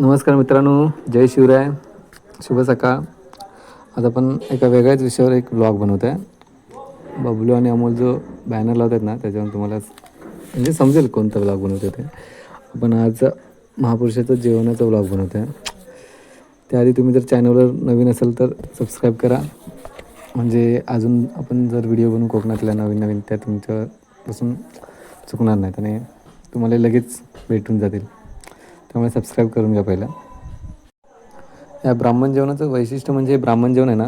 नमस्कार मित्रांनो, जय शिवराय, शुभ सकाळ. आज आपण एका वेगळ्याच विषयावर एक ब्लॉग बनवतो आहे. बबलू आणि अमोल जो बॅनर लावत आहेत ना, त्याच्यावर तुम्हाला म्हणजे समजेल कोणता ब्लॉग बनवतो ते. आपण आज महापुरुषाचं जेवणाचा ब्लॉग बनवतो आहे. त्याआधी तुम्ही जर चॅनलवर नवीन असाल तर सबस्क्राईब करा. म्हणजे अजून आपण जर व्हिडिओ बनवू कोकणातल्या नवीन नवीन त्या तुमच्यापासून चुकणार नाहीत आणि तुम्हाला लगेच भेटून जातील. त्यामुळे सबस्क्राईब करून घ्या पहिला. या ब्राह्मण जेवणाचं वैशिष्ट्य म्हणजे ब्राह्मण जेवण आहे ना,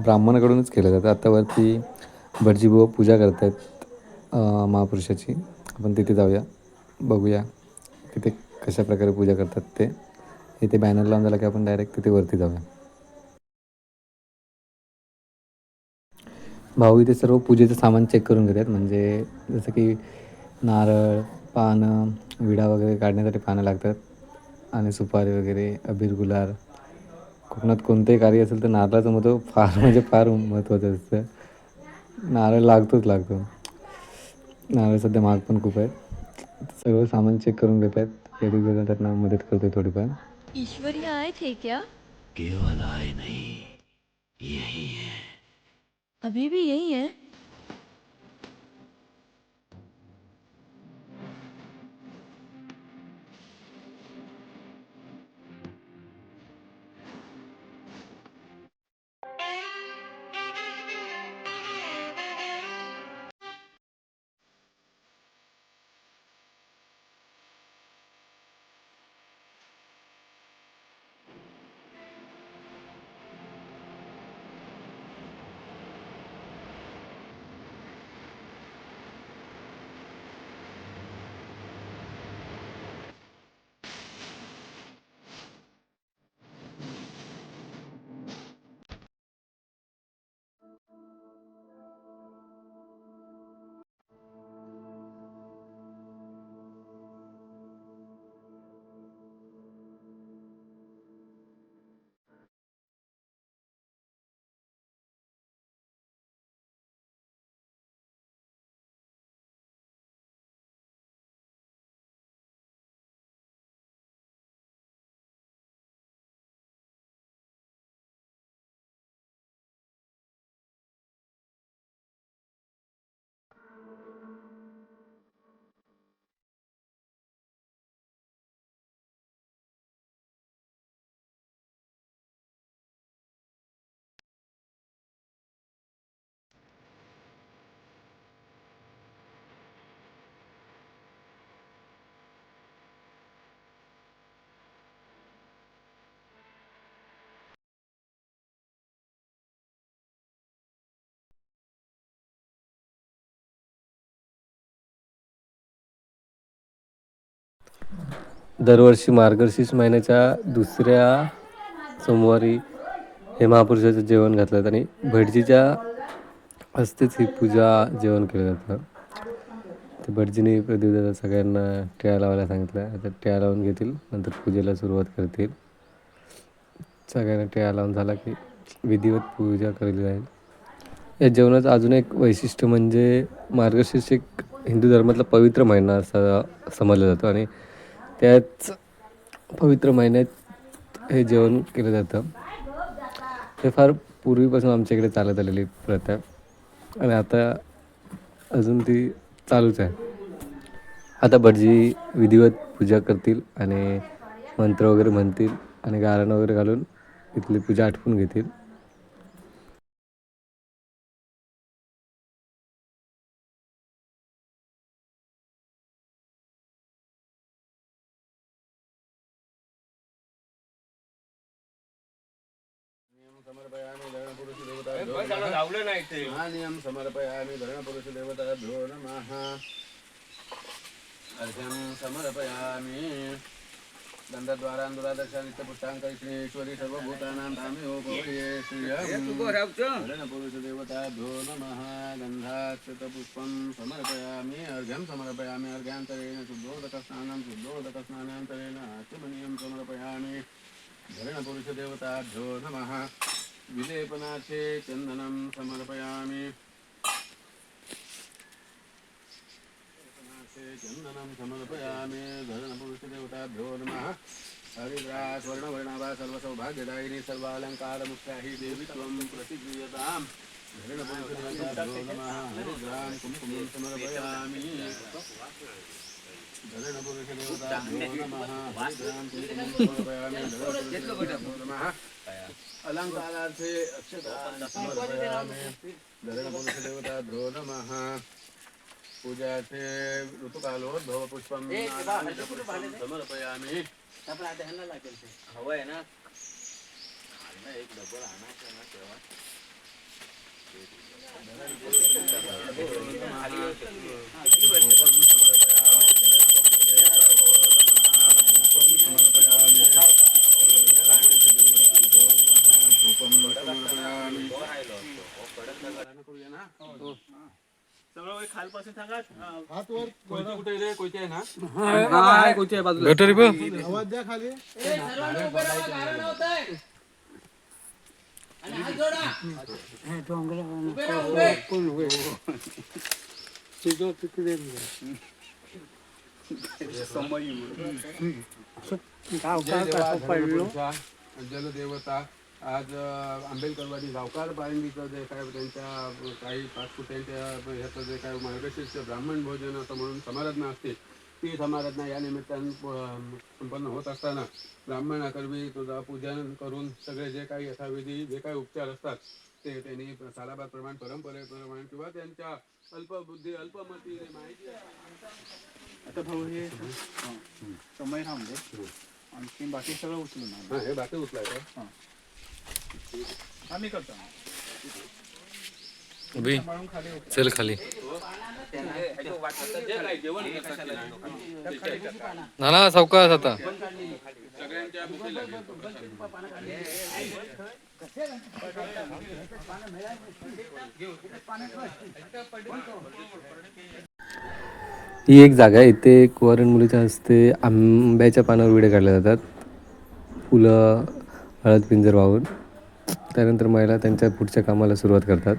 ब्राह्मणाकडूनच केलं जातं. आता वरती भटजीबुवा पूजा करत आहेत महापुरुषाची. आपण तिथे जाऊया, बघूया तिथे कशाप्रकारे पूजा करतात ते. इथे बॅनर लावून झाला की आपण डायरेक्ट तिथे वरती जाऊया. भाऊ इथे सर्व पूजेचं सामान चेक करून घेतात. म्हणजे जसं की नारळ, पानं, विडा वगैरे काढण्यासाठी पानं लागतात आणि सुपारी वगैरे, अबीर गुलाल. कोकणात कोणतेही कार्य असेल तर नारळाचं महत्त्व फार म्हणजे फार महत्त्वाचं असतं. नारळ लागतो. नारळ सध्या महाग पण खूप आहे. सगळं सामान चेक करून घेत आहेत. लेडीज त्यांना मदत करते थोडीफार. ईश्वर यहाँ आए थे क्या? केवल आए नहीं, यही है. अभी भी यही है? दरवर्षी मार्गशीर्ष महिन्याच्या दुसऱ्या सोमवारी हे महापुरुषाचं जेवण घातलं आणि भटजीच्या हस्तेच ही पूजा जेवण केलं जातं. ते भटजीने प्रदीप सगळ्यांना टिळा लावायला सांगितलं. आता टिळा लावून घेतील, नंतर पूजेला सुरुवात करतील. सगळ्यांना टिळा लावून झाला की विधिवत पूजा केली जाईल. या जेवणाचं अजून एक वैशिष्ट्य म्हणजे मार्गशीर्ष एक हिंदू धर्मातला पवित्र महिना असा समजला जातो आणि त्याच पवित्र महिन्यात हे जेवण केलं जातं. हे फार पूर्वीपासून आमच्या इकडे चालत आलेली प्रथा आणि आता अजून ती चालूच आहे. आता भटजी विधिवत पूजा करतील आणि मंत्र वगैरे म्हणतील आणि गारणं वगैरे घालून इथली पूजा आटपून घेतील. समर्पयामि धरणपुरुषदेवताभ्यो समर्पयामि धरणपुरुषदेवताभ्यो नमः. अर्घ्यं समर्पयामि. दण्डद्वारान्दुरादशादित्यपुष्टाङ्करिष्णेश्वरी सर्वभूतानां धाम्योपवये श्रियं धरणपुरुषदेवताभ्यो नमः. गन्धाक्षतपुष्पं समर्पयामि. अर्घ्यं समर्पयामि. अर्घ्यान्तरेण शुद्धोदकस्नानान्तरेण आचमनीयं समर्पयामि. धरणपुरुषदेवताभ्यो नमः. विलेपनार्थे चन्दनं समर्पयामि. चन्दनं समर्पयामि. धरणपुरुषदेवताभ्यो नमः. हरिद्रा स्वर्णवर्णाभा सर्वसौभाग्यदायिनी सर्वालङ्कारमुख्याहि देवी त्वं प्रतिगृह्यताम् धरणपुरुषदेवताभ्यो नमः हरिद्रां कुङ्कुमं समर्पयामि धरणपुरुषदेवताभ्यो नमः हरिद्रां कुङ्कुमं समर्पयामि धरणपुरुषदेवताभ्यो नमः अलङ्कारार्थे अक्षतान् समर्पयामि धरणपुरुषदेवताभ्यो नमः पूजार्थे ऋतुकालोद्भवपुष्पं समर्पयामि हवं आहे ना एक डबल आणायचं ना तेव्हा सगळं खालपासून सांगा हात वर कोयती कुठे रे कोयती आहे ना गटरी पण आवाज द्या खाली जलदेवता आज आंबेडकरवाडी गावकार पारंबीचं जे काय त्यांच्या काही 5 फुटांच्या ह्याचं जे काय मार्गशीर्ष ब्राह्मण भोजन असं म्हणून समाराधना असते ती समाराधना या निमित्तानं संपन्न होत असताना ब्राह्मणाकरवी तुझा पूजन करून सगळे जे काही यथाविधी जे काही उपचार असतात ते त्यांनी सालाबाद प्रमाण परंपरेप्रमाणे किंवा त्यांच्या अल्पबुद्धी अल्पमती माहिती आता भाऊ हे समय थांबले आणखी बाकी सगळं उचलून हां हे बाकी उचलायचं आम्ही करतो उभी चल खाली नाना सावकाश आता सगळ्यांच्या मुखी लागेल ही एक जागा आहे इथे कुवारण मुलीच्या हस्ते आंब्याच्या पानावर विडे काढले जातात फुलं हळद पिंजर वाहून त्यानंतर महिला त्यांच्या पुढच्या कामाला सुरुवात करतात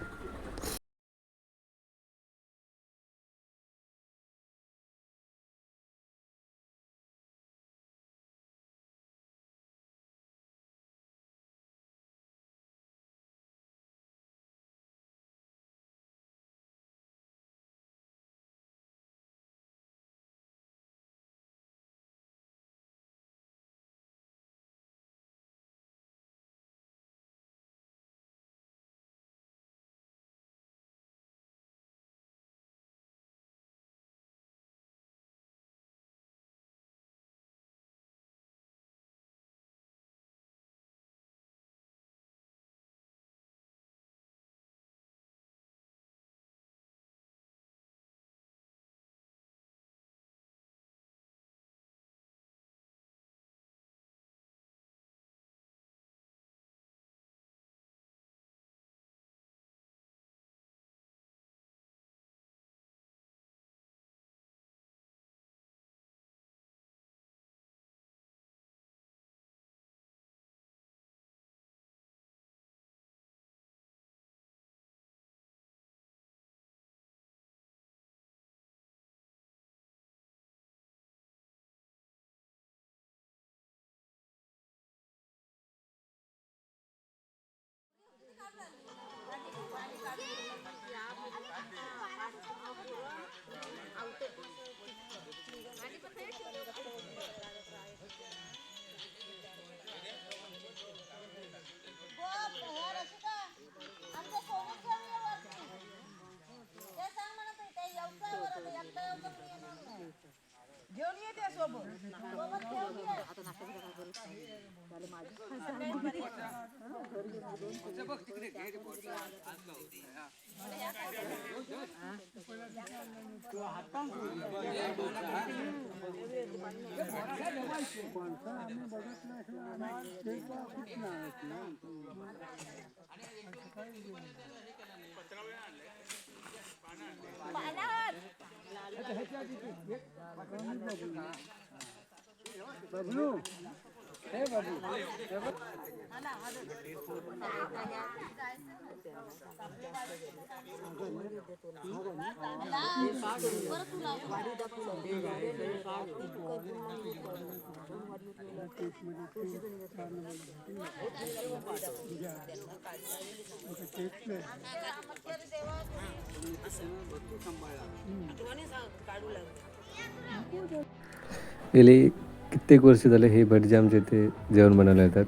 गेली कित्येक वर्ष झाले हे भटजी आमच्या इथे जेवण बनवायला येतात.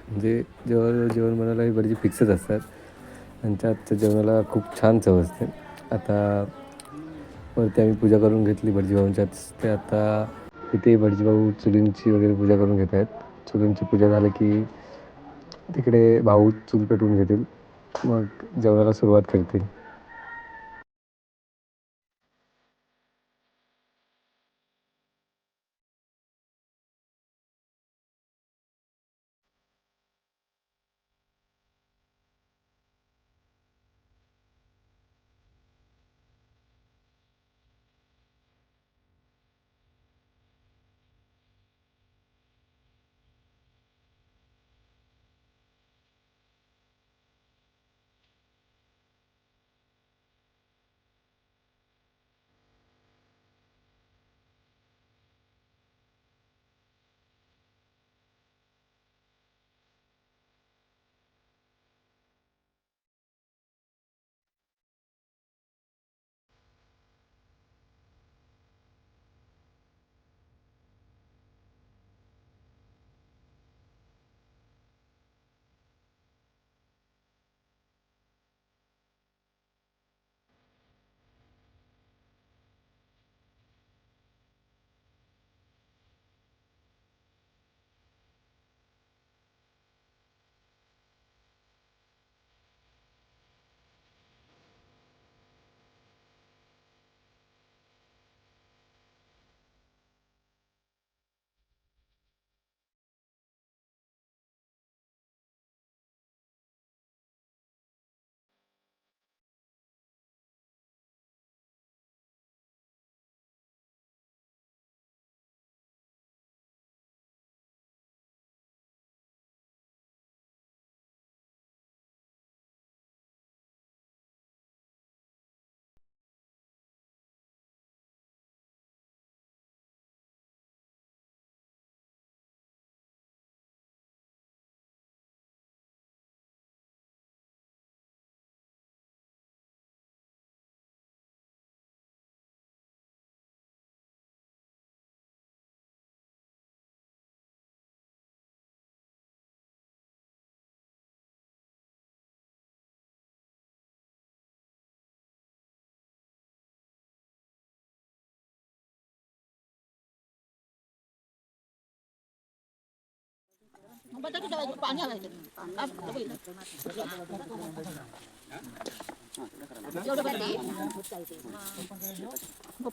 म्हणजे जेवण बनवायला हे भटजी फिक्सच असतात. त्यांच्या आजच्या जेवणाला खूप छान चव असते. आता वरती आम्ही पूजा करून घेतली भटजी भाऊंच्याच. ते आता इथे भटजी भाऊ चुलींची वगैरे पूजा करून घेत आहेत. चुलींची पूजा झाली की तिकडे भाऊ चूल पेटवून घेतील, मग जेवणाला सुरुवात करतील.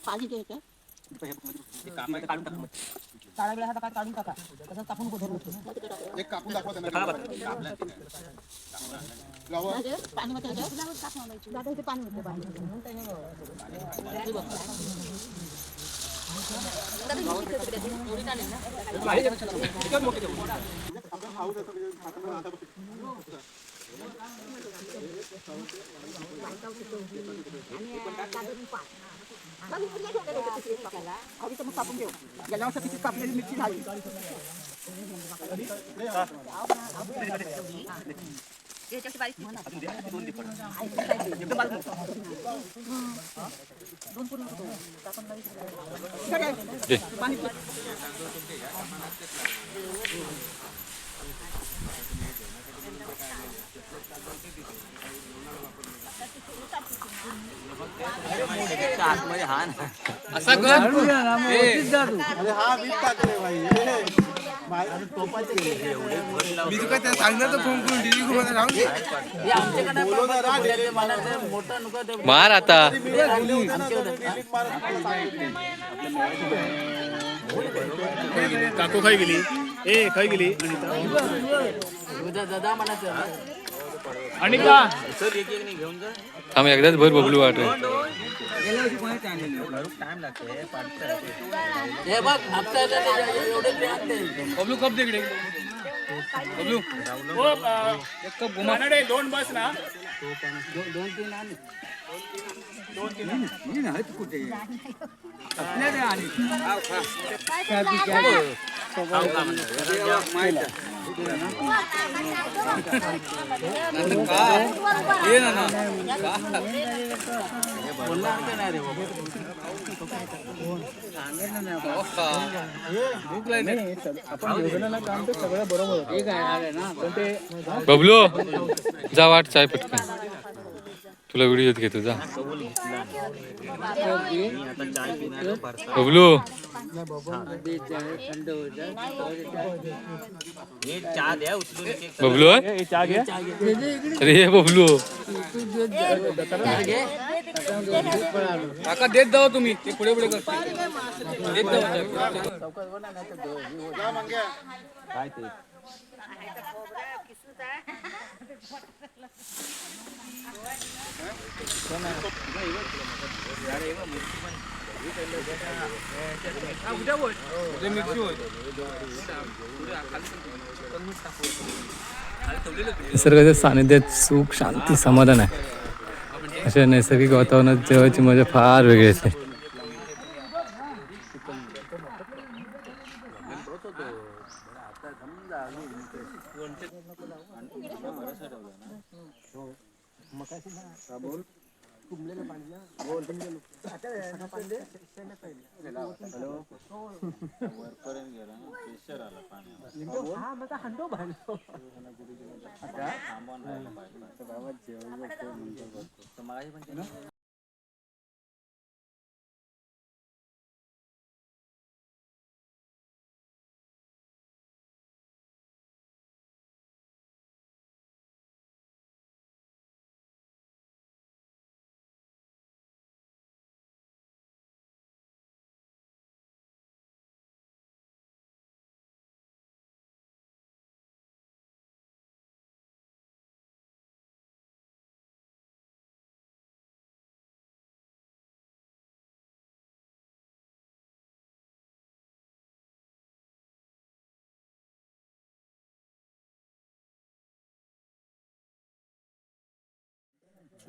पाणी द्यायचं काढून टाका तसं कापून एक कापून दाखवा त्यांना पाणी होतं पाणी कापून घेऊ गेल्या वर्षी कापलेली मिरची झाली आतमध्ये हा ना असा कर अरे हा वीज टाकले भाई मी तुका त्या सांगणार तर फोन करून डिली घुमायला राहून दे. मार आता काकू खाई गेली ए खाई गेली दादा म्हणायचं आणि का घेऊन जा आम्ही एकदाच भर बबलू वाटतो. हे बघ हप्ता एवढे बबलू कप तिकडे बबलू एक कप घुमा दोन बस ना दोन तीन बबलू जा वाट चाय पटकन तुला व्हिडिओ घेतो जा बबलू हे चहा द्या उचलून बबलू अरे हे बबलू काका देत जाऊ तुम्ही ते पुढे पुढे करते देत जाऊ काय ते निसर्गाच्या सानिध्यात सुख शांती समाधान आहे अशा नैसर्गिक वातावरणात जेवायची मजा फार वेगळी असते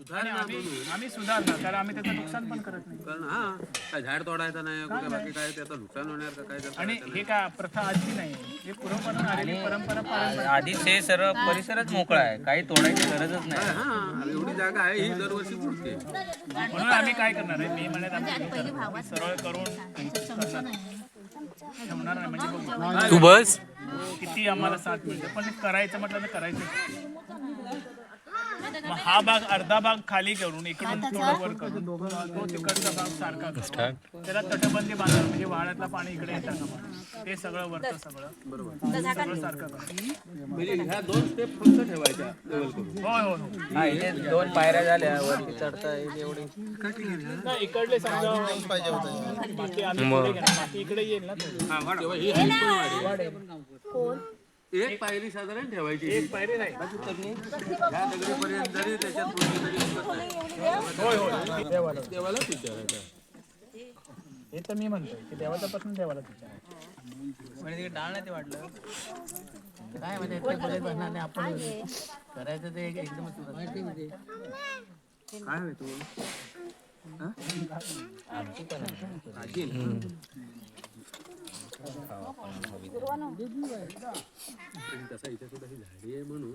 आम्ही सुधारणार कारण आम्ही त्याचं नुकसान पण करत नाही. कारण काय झाड तोडायचं नाही कुठे बाकी काय त्याचं नुकसान होणार का काय त्याचं आणि हे काय प्रथा आजची नाही हे पूर्वपण आलेली परंपरा पारंपरिक. आधीच हे सर्व परिसरच मोकळा आहे काही तोडायची गरजच नाही हा एवढी जागा आहे ही दरवर्षी पुरते म्हणून आम्ही काय करणार आहे मे महिन्यात आम्ही सरळ करून ठेवणार नाही म्हणजे बघू. तू बस किती आम्हाला साथ मिळते पण करायचं म्हटलं तर करायचं. मग हा भाग अर्धा भाग खाली करून इकडून थोडं वर करून तो तिकडचा भाग सारखा करून त्याला तटबंदी बांधणार म्हणजे वाड्यातलं पाणी इकडे येतं का ते सगळं वरचं सगळं सगळं सारखं करून. म्हणजे ह्या 2 स्टेप फक्त ठेवायच्या लेवल करून होय होय होय. हा, इथे 2 पायऱ्या झाल्या वरती चढता येईल एवढी नाही, इकडले समजा बाकी आम्ही पुढे घेणार. बाकी इकडे येईल ना थोडी. तेव्हा ही height पण वाढेल. एक पायरी साधारण ठेवायची एक पायरी नाही. ह्या दगडीपर्यंत जरी त्याच्यात पूर्ण तरी होय होय देवाला देवालाच विचारायचं हे तर मी म्हणतोय की देवाचा प्रश्न देवाला विचारायचा. म्हणजे डाळ नाही ते वाटलं काय माहिती इतकं बसणार नाही आपण करायचं ते एकदम काय होय तू तसा इथे सुद्धा ही झाडी आहे म्हणून